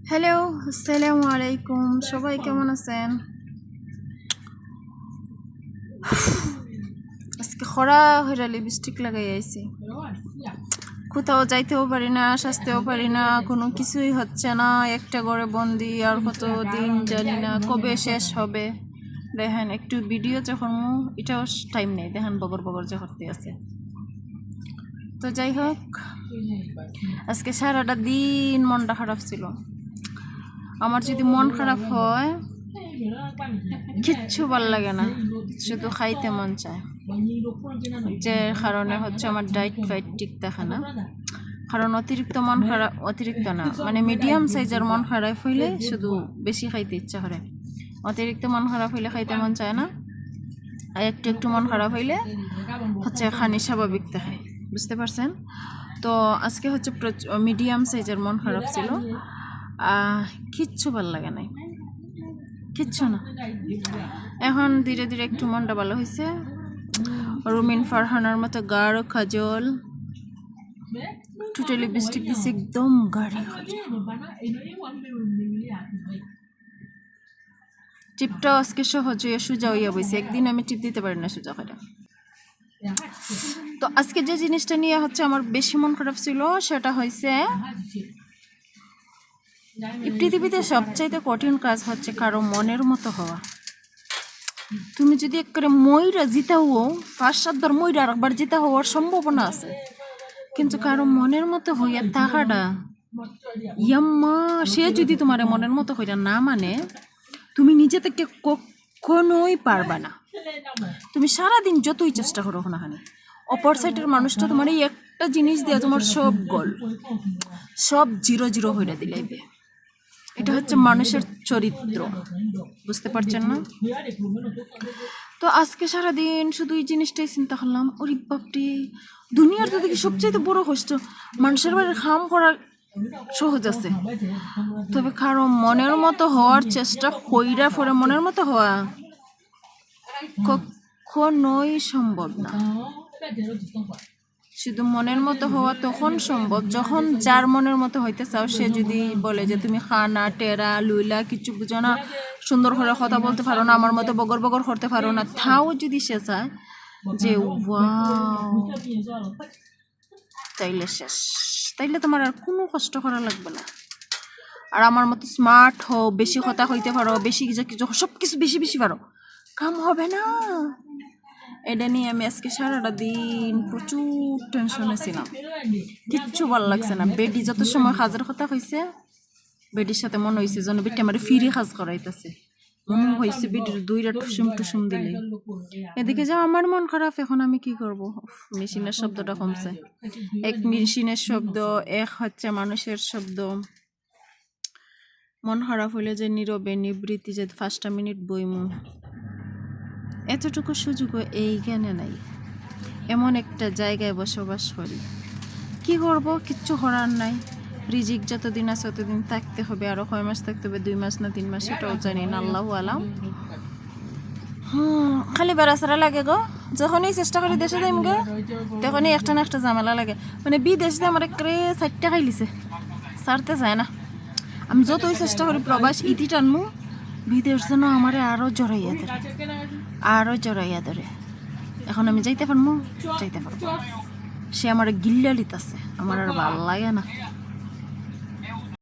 Hello, আসসালামু আলাইকুম। সবাই কেমন আছেন? আজকে খরা হইরা লিপস্টিক লাগাই আইছি। কোথাও যাইতেও পারি না, সাজতেও পারি না, কোনো কিছুই হচ্ছে না। একটা ঘরে বন্দি, আর কত দিন জানি না কবে শেষ হবে। দেখেন একটু ভিডিও যখন এটাও টাইম নেই, দেখেন বগর বগর যে করতে আছে। তো যাই হোক, আজকে সারাটা দিন মনটা খারাপ ছিল। আমার যদি মন খারাপ হয় কিচ্ছু ভাল লাগে না, শুধু খাইতে মন চায়। যে কারণে হচ্ছে আমার ডায়েট ফাইট ঠিক থাকে না। কারণ অতিরিক্ত মন খারাপ, অতিরিক্ত না মানে মিডিয়াম সাইজের মন খারাপ হইলে শুধু বেশি খাইতে ইচ্ছা করে। অতিরিক্ত মন খারাপ হইলে খাইতে মন চায় না, আর একটু একটু মন খারাপ হইলে হচ্ছে খানি স্বাভাবিক থাকে। বুঝতে পারছেন? তো আজকে হচ্ছে মিডিয়াম সাইজের মন খারাপ ছিল। কিচ্ছু ভাল লাগে নাই, কিচ্ছু না। এখন ধীরে ধীরে একটু মনটা ভালো হয়েছে। রুমিন ফারহানার মতো গাঢ় কাজল, টোটালি লিপস্টিক দিছে একদম গাঢ় টিপটাও আজকে সহজ হইয়া সোজা হইয়া বইছে। একদিন আমি টিপ দিতে পারি না সোজা করে। তো আজকে যে জিনিসটা নিয়ে হচ্ছে আমার বেশি মন খারাপ ছিল সেটা হয়েছে এই পৃথিবীতে সবচাইতে কঠিন কাজ হচ্ছে কারো মনের মতো হওয়া। তুমি যদি একবারে ময়ূরা জিতা হও, 5-7 বার ময়ূরা আরেকবার জিতা হওয়ার সম্ভাবনা আছে, কিন্তু কারো মনের মতো হইয়া থাকাটা, ইয়াম্মা, সে যদি তোমার মনের মতো হইয়া না মানে তুমি নিজে থেকে কখনোই পারবা না। তুমি সারাদিন যতই চেষ্টা করো না কেন, অপর সাইডের মানুষটা তোমার এই একটা জিনিস দিয়ে তোমার সব গোল, সব 0-0 হইয়া দিলাইবে। এটা হচ্ছে মানুষের চরিত্র, বুঝতে পারছেন না? তো আজকে সারাদিন শুধু এই জিনিসটাই চিন্তা করলাম, ওরে বাপরে, দুনিয়ার তো দেখি সবচেয়ে বড় কষ্ট মানুষের বাড়ি খাম করা সহজ আছে, তবে কারো মনের মতো হওয়ার চেষ্টা কইরা পরে মনের মতো হওয়া কখনোই সম্ভব না। শুধু মনের মতো হওয়া তখন সম্ভব যখন যার মনের মতো হইতে চাও সে যদি বলে যে তুমি খানা টেরা লুইলা কিছু বুঝো না, সুন্দর করে কথা বলতে পারো না, আমার মতো বগর বগর করতে পারো না, তাও যদি সে চায় যে ওয়াও, তাইলে শেষ, তাইলে তোমার আর কোনো কষ্ট করা লাগবে না। আর আমার মতো স্মার্ট হও, বেশি কথা হইতে পারো, বেশি কিছু সব কিছু বেশি বেশি পারো, কাম হবে না। এটা নিয়ে আমি আজকে সারাটা দিন প্রচুর টেনশনে ছিলাম, কিচ্ছু ভালো লাগছে না। বেডি যত সময় কাজের কথা হয়েছে, বেডির সাথে মনে হয়েছে যেন বেটি আমার ফিরে কাজ করাইতেছে, মনে হয়েছে বেটির 2টা টুসুম টুসুম দিলে। এদিকে যাও আমার মন খারাপ, এখন আমি কি করব? মেশিনের শব্দটা কমছে, এক মেশিনের শব্দ, এক হচ্ছে মানুষের শব্দ। মন খারাপ হইলে যে নীরবে নিবৃত্তি যে 5টা মিনিট বইমু, এতটুকু সুযোগও এই জ্ঞানে নাই। এমন একটা জায়গায় বসবাস করি, কি করব? কিচ্ছু করার নাই। রিজিক যতদিন আছে ততদিন থাকতে হবে, আরো কয় মাস থাকতে হবে, 2 মাস না 3 মাস, সেটাও জানি না, আল্লাহু আলাম। খালি বেড়াচারা লাগে গো। যখনই চেষ্টা করি দেশে যাইম গে, তখনই একটা না একটা ঝামেলা লাগে। মানে বিদেশে আমার একরে 4টা খাইলিছে, ছাড়তে চায় না। আমি যতই চেষ্টা করি প্রবাস ইতি টানমু, বিদেশ যেন আমার আরো জড়াইয়া ধরে, আরো জড়াইয়া ধরে। এখন আমি যাইতে পারবো, যাইতে পারবো, সে আমার গিল্লা লিতাছে, আমার আর ভাল লাগে না।